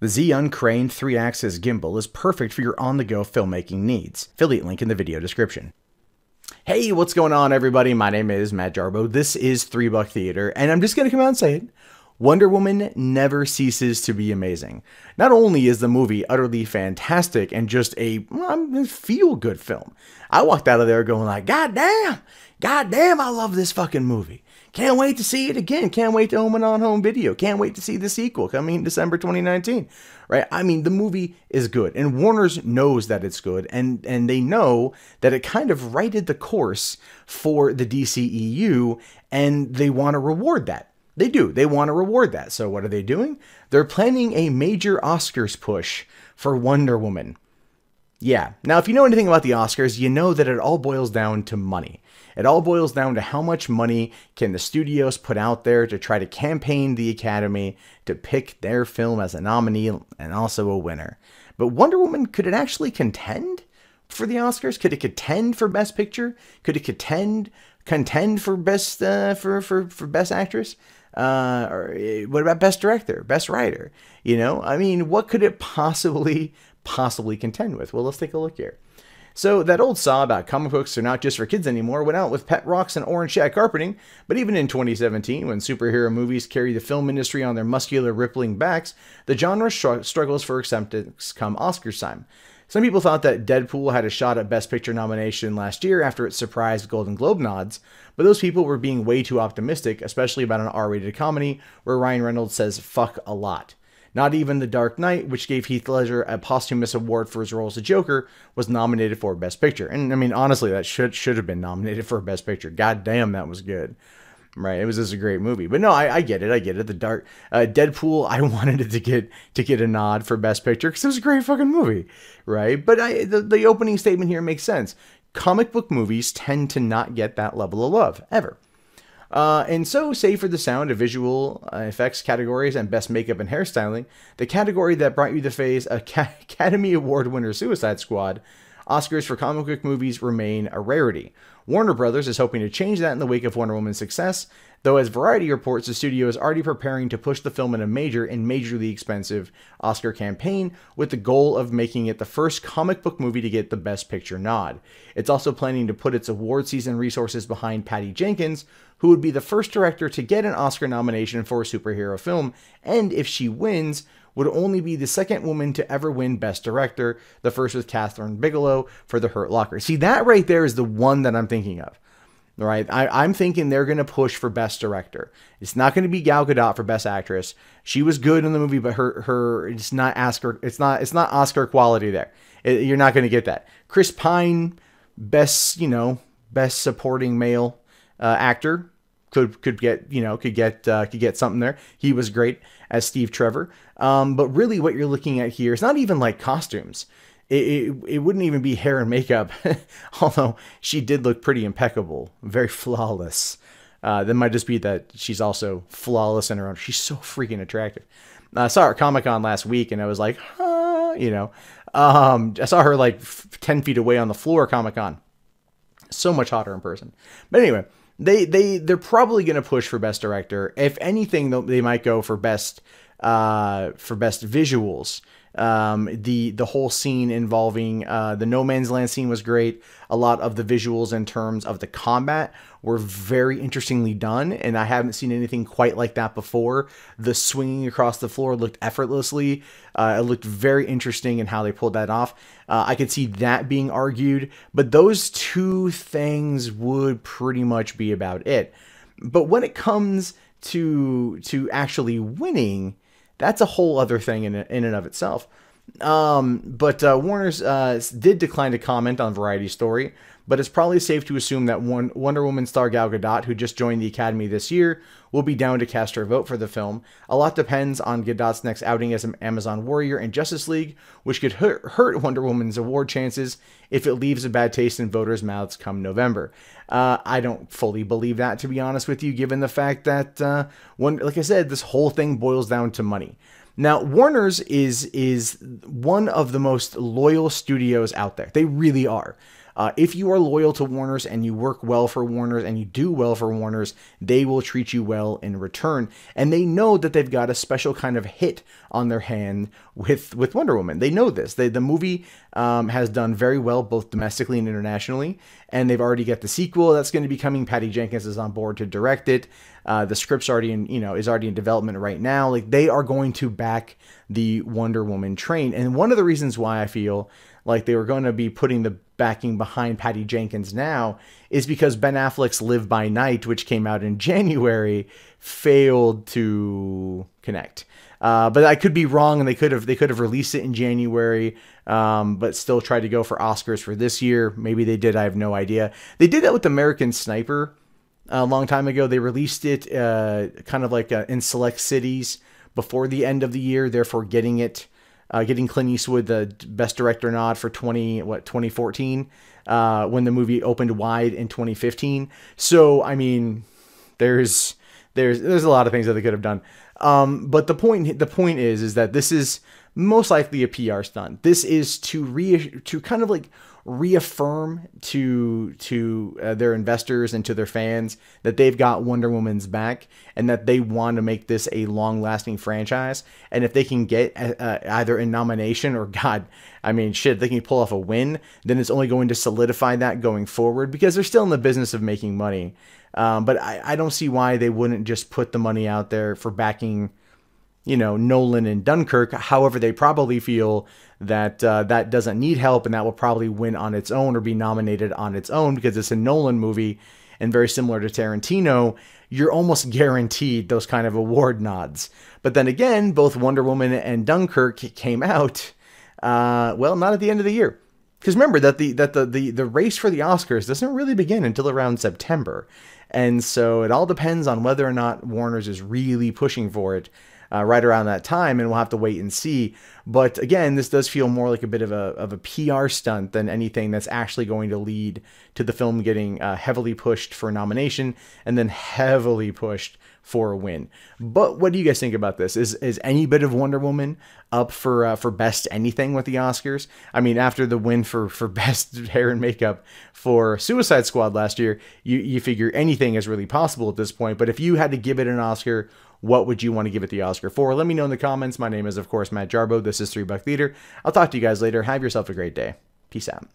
The Xeon Crane 3-axis gimbal is perfect for your on-the-go filmmaking needs. Affiliate link in the video description. Hey, what's going on, everybody? My name is Matt Jarbo. This is $3 Theater, and I'm just going to come out and say it. Wonder Woman never ceases to be amazing. Not only is the movie utterly fantastic and just a feel-good film, I walked out of there going like, God damn, I love this fucking movie. Can't wait to see it again. Can't wait to own it on home video. Can't wait to see the sequel coming December 2019. Right? I mean, the movie is good, and Warner's knows that it's good, and they know that it kind of righted the course for the DCEU, and they want to reward that. They do. They want to reward that. So what are they doing? They're planning a major Oscars push for Wonder Woman. Yeah. Now, if you know anything about the Oscars, you know that it all boils down to money. It all boils down to how much money can the studios put out there to try to campaign the Academy to pick their film as a nominee and also a winner. But Wonder Woman, could it actually contend for the Oscars? Could it contend for Best Picture? Could it contend for Best for Best Actress? Or what about Best Director, Best Writer? You know, I mean, what could it possibly contend with? Well, let's take a look here. So that old saw about comic books are not just for kids anymore went out with pet rocks and orange shag carpeting, but even in 2017, when superhero movies carry the film industry on their muscular, rippling backs, the genre struggles for acceptance come Oscars time. Some people thought that Deadpool had a shot at Best Picture nomination last year after it surprised Golden Globe nods, but those people were being way too optimistic, especially about an R-rated comedy where Ryan Reynolds says fuck a lot. Not even The Dark Knight, which gave Heath Ledger a posthumous award for his role as the Joker, was nominated for Best Picture. And I mean, honestly, that should have been nominated for Best Picture. God damn, that was good. Right, it was just a great movie. But no, I get it. The Deadpool, I wanted it to get a nod for Best Picture because it was a great fucking movie, right? But the opening statement here makes sense. Comic book movies tend to not get that level of love, ever. And so, save for the sound of visual effects categories and best makeup and hairstyling, the category that brought you the phase Academy Award winner Suicide Squad, Oscars for comic book movies remain a rarity. Warner Brothers is hoping to change that in the wake of Wonder Woman's success, though as Variety reports, the studio is already preparing to push the film in a majorly expensive Oscar campaign with the goal of making it the first comic book movie to get the Best Picture nod. It's also planning to put its award season resources behind Patty Jenkins, who would be the first director to get an Oscar nomination for a superhero film, and if she wins, would only be the second woman to ever win Best Director, the first with Catherine Bigelow for The Hurt Locker. See, that right there is the one that I'm thinking of. Right? I'm thinking they're going to push for Best Director. It's not going to be Gal Gadot for Best Actress. She was good in the movie, but it's not Oscar quality there. You're not going to get that. Chris Pine, best supporting male actor, could get something there. He was great as Steve Trevor. But really what you're looking at here is not even like costumes. It wouldn't even be hair and makeup, although she did look pretty impeccable, very flawless. That might just be that she's also flawless in her own. She's so freaking attractive. I saw her at Comic-Con last week, and I was like, I saw her like 10 feet away on the floor at Comic-Con. So much hotter in person. But anyway, they're probably going to push for Best Director. If anything, they might go for best visuals. The whole scene involving the No Man's Land scene was great. A lot of the visuals in terms of the combat were very interestingly done, and I haven't seen anything quite like that before. The swinging across the floor looked effortlessly. It looked very interesting in how they pulled that off. I could see that being argued, but those two things would pretty much be about it. But when it comes to actually winning, that's a whole other thing in and of itself. But Warner's did decline to comment on Variety's story, but it's probably safe to assume that Wonder Woman star Gal Gadot, who just joined the Academy this year, will be down to cast her vote for the film. A lot depends on Gadot's next outing as an Amazon warrior in Justice League, which could hurt Wonder Woman's award chances if it leaves a bad taste in voters' mouths come November. I don't fully believe that, to be honest with you, given the fact that, like I said, this whole thing boils down to money. Now, Warner's is one of the most loyal studios out there. They really are. If you are loyal to Warner's and you work well for Warner's and you do well for Warner's, they will treat you well in return. And they know that they've got a special kind of hit on their hand with Wonder Woman. They know this. The movie has done very well both domestically and internationally, and they've already got the sequel that's going to be coming. Patty Jenkins is on board to direct it. The script's already is already in development right now. Like, they are going to back the Wonder Woman train. And one of the reasons why I feel like they were going to be putting the backing behind Patty Jenkins now is because Ben Affleck's Live by Night, which came out in January, failed to connect. But I could be wrong, and they could have released it in January, but still tried to go for Oscars for this year. Maybe they did. I have no idea. They did that with American Sniper a long time ago. They released it kind of like in select cities before the end of the year, therefore getting Clint Eastwood the Best Director nod for 2014, when the movie opened wide in 2015. So I mean, there's a lot of things that they could have done. But the point is that this is most likely a PR stunt. This is to kind of like reaffirm to their investors and to their fans that they've got Wonder Woman's back and that they want to make this a long-lasting franchise. And if they can get either a nomination or, God, I mean, shit, if they can pull off a win, then it's only going to solidify that going forward, because they're still in the business of making money. But I don't see why they wouldn't just put the money out there for backing, Nolan and Dunkirk. However, they probably feel that that doesn't need help, and that will probably win on its own or be nominated on its own because it's a Nolan movie, and very similar to Tarantino, you're almost guaranteed those kind of award nods. But then again, both Wonder Woman and Dunkirk came out, well, not at the end of the year. Because remember that the race for the Oscars doesn't really begin until around September. And so it all depends on whether or not Warner's is really pushing for it right around that time, and we'll have to wait and see. But again, this does feel more like a bit of a PR stunt than anything that's actually going to lead to the film getting heavily pushed for a nomination and then heavily pushed for a win. But what do you guys think about this? Is any bit of Wonder Woman up for best anything with the Oscars? I mean, after the win for best hair and makeup for Suicide Squad last year, you figure anything is really possible at this point. But if you had to give it an Oscar, what would you want to give it the Oscar for? Let me know in the comments. My name is, of course, Matt Jarbo. This is $3 Theater. I'll talk to you guys later. Have yourself a great day. Peace out.